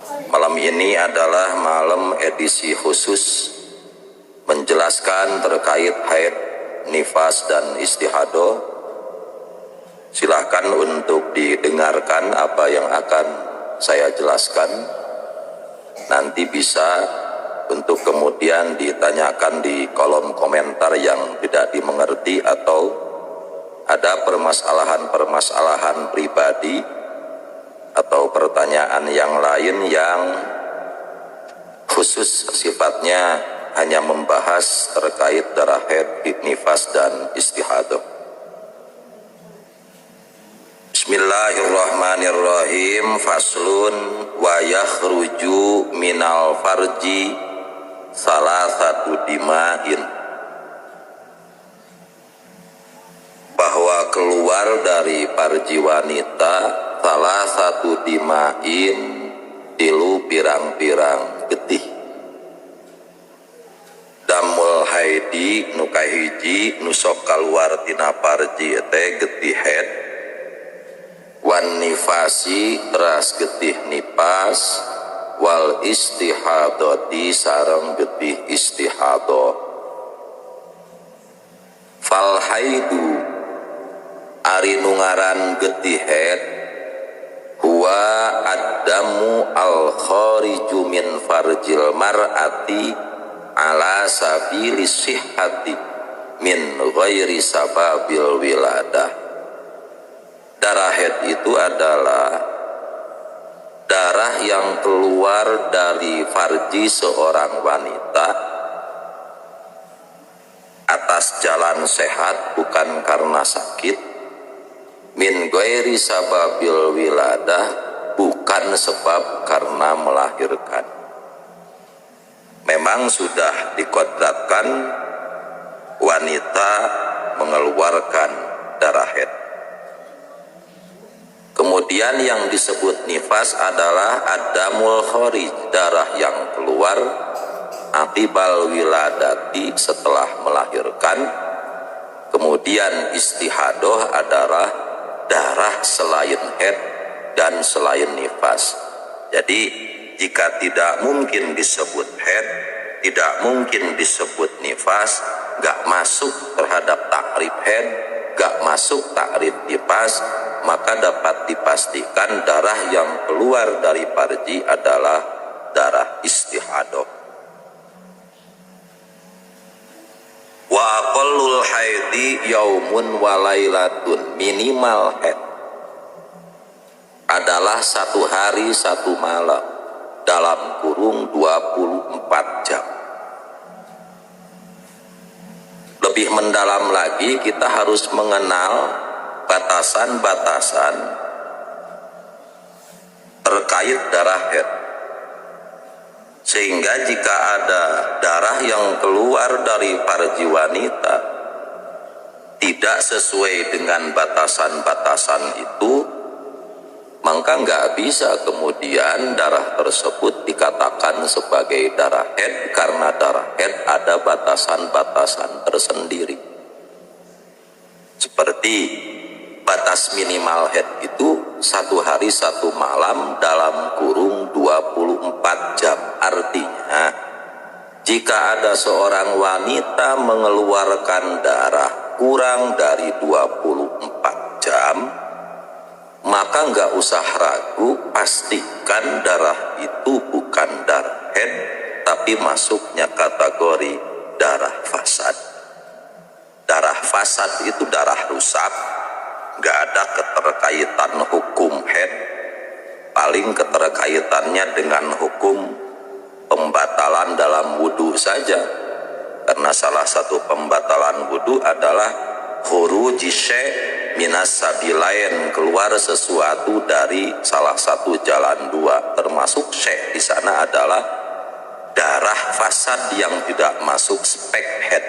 Malam ini adalah malam edisi khusus menjelaskan terkait haid, nifas, dan istihadah. Silahkan untuk didengarkan apa yang akan saya jelaskan. Nanti bisa untuk kemudian ditanyakan di kolom komentar yang tidak dimengerti atau ada permasalahan-permasalahan pribadi atau pertanyaan yang lain yang khusus sifatnya hanya membahas terkait darah haid, nifas, dan istihadah. Bismillahirrahmanirrahim. Faslun wa yakhruju minal farji salasatu dima'in. Bahwa keluar dari farji wanita salah satu dima'in tilu pirang-pirang getih. Damul haidi nu kahiji nu sok kaluar tina farji teh getih haid, wan nifasi teras getih nipas, wal istihadati sareng getih istihadah. Fal haidu ari nu ngaran getih haid huwa ad-damu al-khariju min farjil mar'ati ala sabilis sihhati min ghairi sababil wiladah. Darah haid itu adalah darah yang keluar dari farji seorang wanita atas jalan sehat, bukan karena sakit, min ghairi sababil wiladah, bukan sebab karena melahirkan. Memang sudah dikodratkan wanita mengeluarkan darah haid. Kemudian yang disebut nifas adalah adamul kharij, darah yang keluar aqibal wiladati, setelah melahirkan. Kemudian istihadah adalah darah selain haid dan selain nifas. Jadi jika tidak mungkin disebut haid, tidak mungkin disebut nifas, gak masuk terhadap takrif haid, gak masuk takrif nifas, maka dapat dipastikan darah yang keluar dari farji adalah darah istihadah. Wa aqallul haidi yaumun wa lailatun, minimal haid adalah 1 hari 1 malam dalam kurung 24 jam. Lebih mendalam lagi kita harus mengenal batasan-batasan terkait darah haid, sehingga jika ada darah yang keluar dari farji wanita tidak sesuai dengan batasan-batasan itu, maka nggak bisa kemudian darah tersebut dikatakan sebagai darah haid, karena darah haid ada batasan-batasan tersendiri. Seperti batas minimal haid itu 1 hari 1 malam dalam kurung 24 jam. Artinya jika ada seorang wanita mengeluarkan darah kurang dari 24 jam, maka nggak usah ragu, pastikan darah itu bukan darah haid, tapi masuknya kategori darah fasad. Darah fasad itu darah rusak, nggak ada keterkaitan hukum haid, paling keterkaitannya dengan hukum pembatalan dalam wudhu saja, karena salah satu pembatalan wudhu adalah khuruji syai' minas sabilain, keluar sesuatu dari salah satu jalan dua, termasuk syai' di sana adalah darah fasad yang tidak masuk spek haid.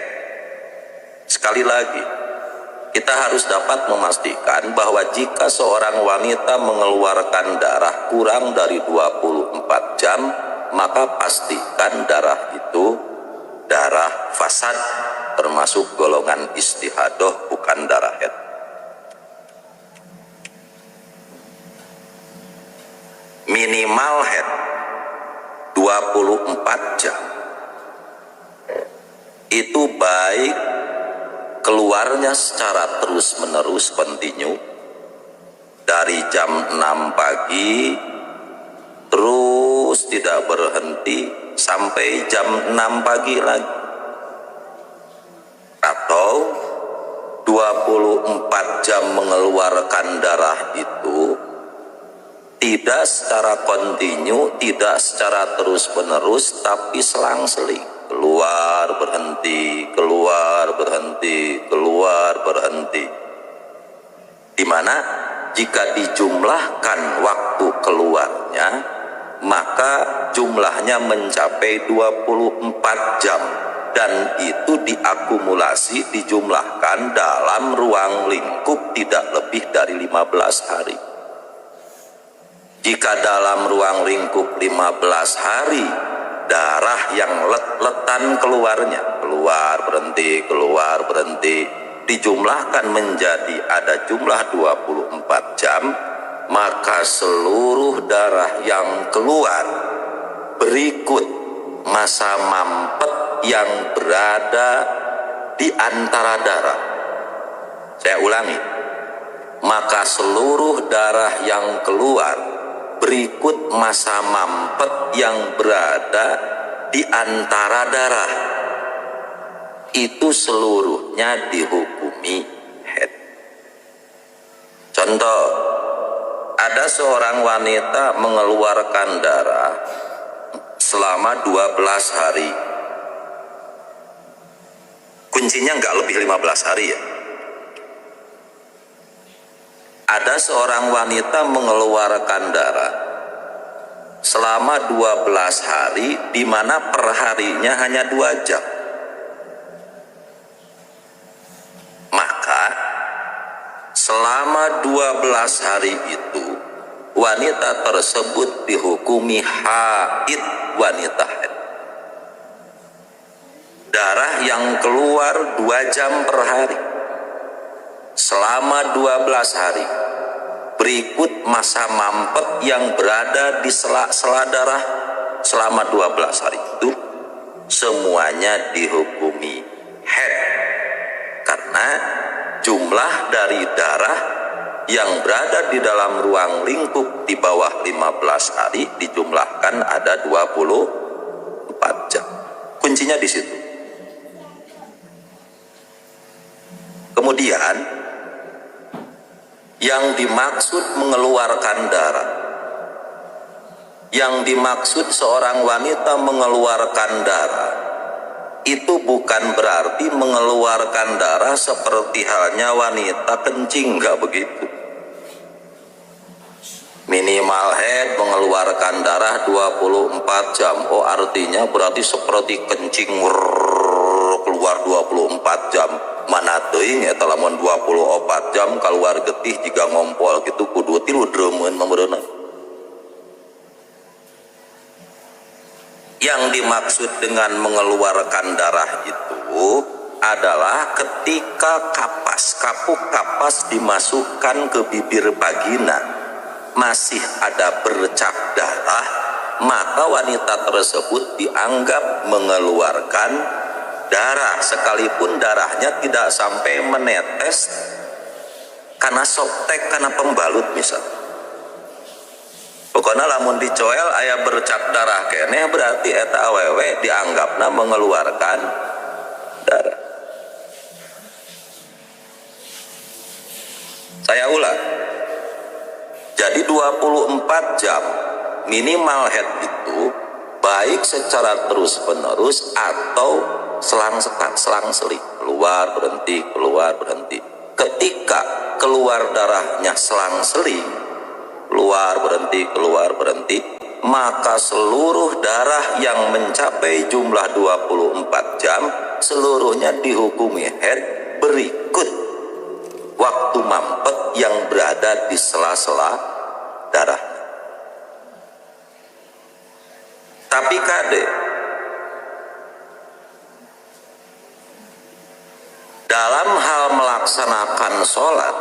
Sekali lagi, kita harus dapat memastikan bahwa jika seorang wanita mengeluarkan darah kurang dari 24 jam, maka pastikan darah itu darah fasad, termasuk golongan istihadah, bukan darah haid. Minimal haid 24 jam itu baik keluarnya secara terus-menerus kontinu dari jam 6 pagi terus tidak berhenti sampai jam 6 pagi lagi, atau 24 jam mengeluarkan darah itu tidak secara kontinu, tidak secara terus-menerus, tapi selang-seling, keluar berhenti, keluar berhenti, keluar berhenti, di mana jika dijumlahkan waktu keluarnya maka jumlahnya mencapai 24 jam, dan itu diakumulasi, dijumlahkan dalam ruang lingkup tidak lebih dari 15 hari. Jika dalam ruang lingkup 15 hari darah yang let-letan keluarnya, keluar berhenti, keluar berhenti, dijumlahkan menjadi ada jumlah 24 jam, maka seluruh darah yang keluar berikut masa mampet yang berada di antara darah. Saya ulangi, maka seluruh darah yang keluar berikut masa mampet yang berada di antara darah itu seluruhnya dihukumi haid. Contoh, ada seorang wanita mengeluarkan darah selama 12 hari. Kuncinya nggak lebih 15 hari ya. Ada seorang wanita mengeluarkan darah selama 12 hari, di mana perharinya hanya 2 jam. Maka selama 12 hari itu wanita tersebut dihukumi haid, wanita haid. Darah yang keluar 2 jam per hari selama 12 hari berikut masa mampet yang berada di sela-sela darah selama 12 hari itu semuanya dihukumi haid, karena jumlah dari darah yang berada di dalam ruang lingkup di bawah 15 hari dijumlahkan ada 24 jam. Kuncinya di situ. Kemudian yang dimaksud mengeluarkan darah, yang dimaksud seorang wanita mengeluarkan darah itu bukan berarti mengeluarkan darah seperti halnya wanita kencing, nggak begitu. Minimal haid mengeluarkan darah 24 jam. Oh, artinya berarti seperti kencing keluar 24 jam. Mana teuing eta lamun 24 jam keluar getih jika ngompol gitu kudu tilu dreumeun mameureuna. Yang dimaksud dengan mengeluarkan darah itu adalah ketika kapuk kapas dimasukkan ke bibir vagina masih ada bercak darah, maka wanita tersebut dianggap mengeluarkan darah, sekalipun darahnya tidak sampai menetes karena softtek, karena pembalut misal. Pokoknya lamun dicoel aya bercak darah keneh berarti eta awewe dianggapna mengeluarkan darah. Saya ulang. Jadi 24 jam minimal haid itu baik secara terus-menerus atau selang-seling, keluar berhenti, keluar berhenti. Ketika keluar darahnya selang-seling, keluar berhenti, maka seluruh darah yang mencapai jumlah 24 jam seluruhnya dihukumi haid berikut waktu mampet yang berada di sela-sela darah. Tapi kade, dalam hal melaksanakan sholat,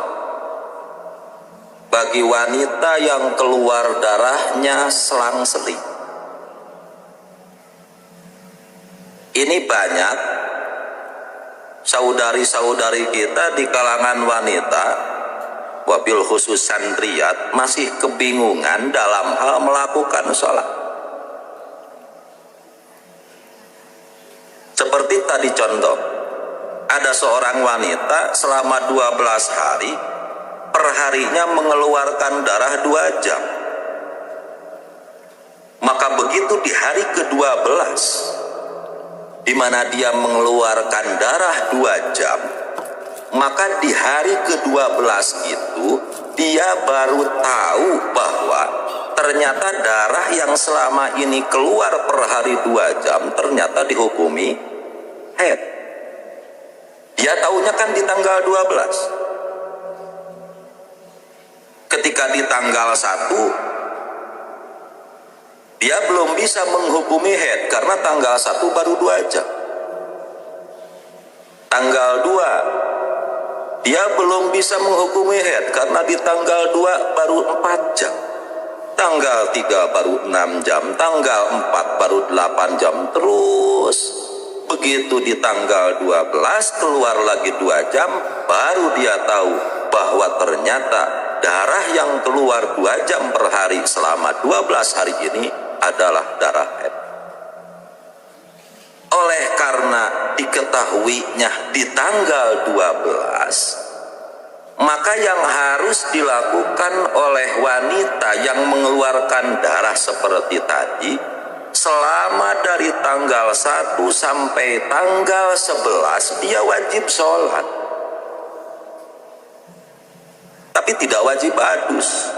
bagi wanita yang keluar darahnya selang-seling, Ini banyak saudari-saudari kita di kalangan wanita, wabil khusus santriat, masih kebingungan dalam hal melakukan sholat. Seperti tadi contoh, ada seorang wanita selama 12 hari perharinya mengeluarkan darah 2 jam. Maka begitu di hari ke-12, di mana dia mengeluarkan darah 2 jam, maka di hari ke-12 itu dia baru tahu bahwa ternyata darah yang selama ini keluar per hari 2 jam ternyata dihukumi haid. Dia tahunya kan di tanggal 12. Ketika di tanggal 1 dia belum bisa menghukumi haid karena tanggal 1 baru 2 jam. Tanggal 2 dia belum bisa menghukumi haid karena di tanggal 2 baru 4 jam. Tanggal 3 baru 6 jam, tanggal 4 baru 8 jam, terus begitu di tanggal 12 keluar lagi 2 jam, baru dia tahu bahwa ternyata darah yang keluar 2 jam per hari selama 12 hari ini adalah darah haid. Oleh karena diketahuinya di tanggal 12, maka yang harus dilakukan oleh wanita yang mengeluarkan darah seperti tadi, selama dari tanggal 1 sampai tanggal 11 dia wajib sholat, tapi tidak wajib adus.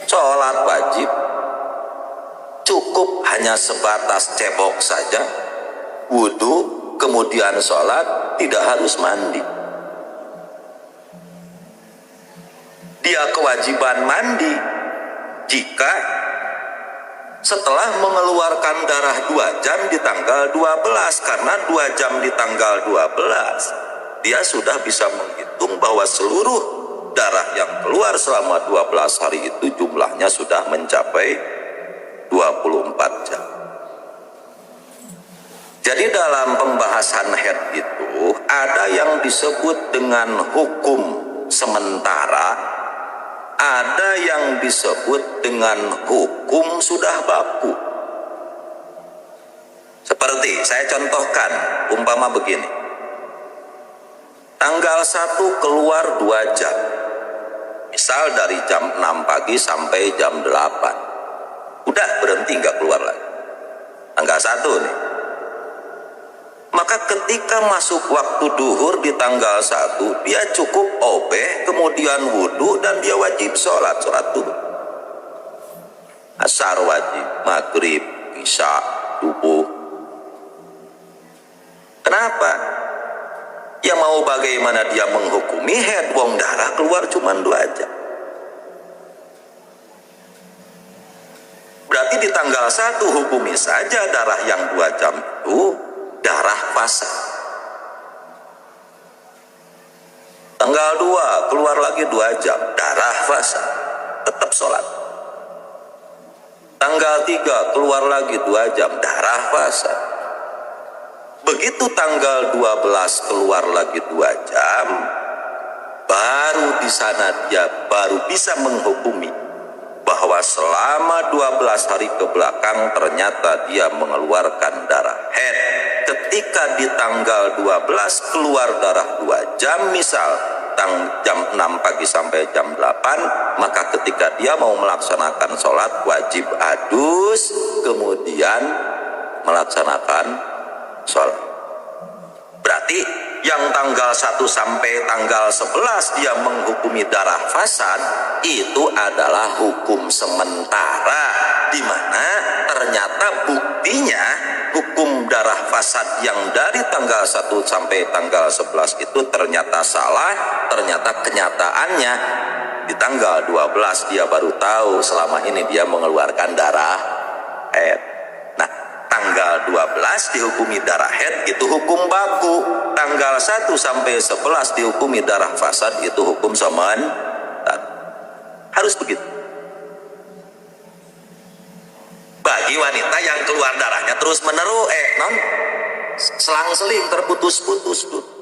Sholat wajib, cukup hanya sebatas cebok saja, wudhu, kemudian sholat, tidak harus mandi. Dia kewajiban mandi jika setelah mengeluarkan darah 2 jam di tanggal 12, karena 2 jam di tanggal 12 dia sudah bisa menghitung bahwa seluruh darah yang keluar selama 12 hari itu jumlahnya sudah mencapai 24 jam. Jadi dalam pembahasan haid itu ada yang disebut dengan hukum sementara, ada yang disebut dengan hukum sudah baku. Seperti saya contohkan, umpama begini, tanggal 1 keluar 2 jam, misal dari jam 6 pagi sampai jam 8, udah berhenti, nggak keluar lagi. Tanggal 1 nih. Maka ketika masuk waktu duhur di tanggal 1, dia cukup obeh, kemudian wudhu, dan dia wajib sholat duhur. Asar wajib, maghrib, isya, subuh. Kenapa? Ya mau bagaimana dia menghukumi haid, wong darah keluar cuma 2 jam. Berarti di tanggal 1 hukumi saja darah yang 2 jam itu darah fasad. Tanggal 2 keluar lagi 2 jam, darah fasad, tetap sholat. Tanggal 3 keluar lagi 2 jam, darah fasad. Begitu tanggal 12 keluar lagi 2 jam, baru di sana dia baru bisa menghukumi bahwa selama 12 hari ke belakang ternyata dia mengeluarkan darah haid. Ketika di tanggal 12 keluar darah 2 jam, misal jam 6 pagi sampai jam 8, maka ketika dia mau melaksanakan sholat wajib adus, kemudian melaksanakan sholat. Berarti yang tanggal 1 sampai tanggal 11 dia menghukumi darah fasad, itu adalah hukum sementara, di mana ternyata buktinya hukum darah fasad yang dari tanggal 1 sampai tanggal 11 itu ternyata salah. Ternyata kenyataannya di tanggal 12 dia baru tahu selama ini dia mengeluarkan darah haid. Nah, tanggal 12 dihukumi darah haid itu hukum baku. Tanggal 1 sampai 11 dihukumi darah fasad itu hukum sementara. Harus begitu. Bagi bagi wanita yang keluar darahnya terus menerus non selang-seling terputus-putus tuh